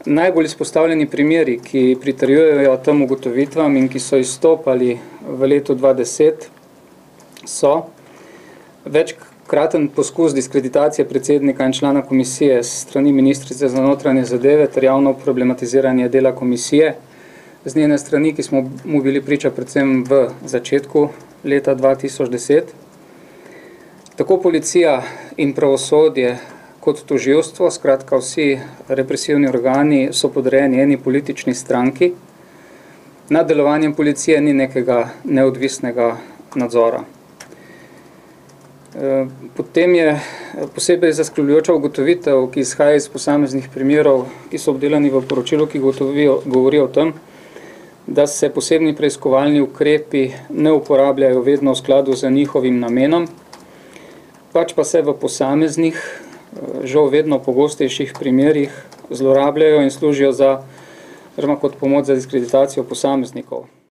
Najbolj izpostavljeni primeri, ki pritrjujejo tem ugotovitvam in ki so izstopali v letu 2010, so večkraten poskus diskreditacije predsednika in člana komisije s strani ministrice za notranje zadeve ter javno problematiziranje dela komisije z njene strani, ki smo mu bili priča predvsem v začetku leta 2010. Tako policija in pravosodje kot tožilstvo, skratka vsi represivni organi so podrejeni eni politični stranki. Nad delovanjem policije ni nekega neodvisnega nadzora. Potem je posebej zaskrbljujoča ugotovitev, ki izhaja iz posameznih primerov, ki so obdelani v poročilu, ki govorijo o tem, da se posebni preiskovalni ukrepi ne uporabljajo vedno v skladu z njihovim namenom, pač pa se v posameznih, žal vedno pogostejših primerih zlorabljajo in služijo kot pomoč za diskreditacijo posameznikov.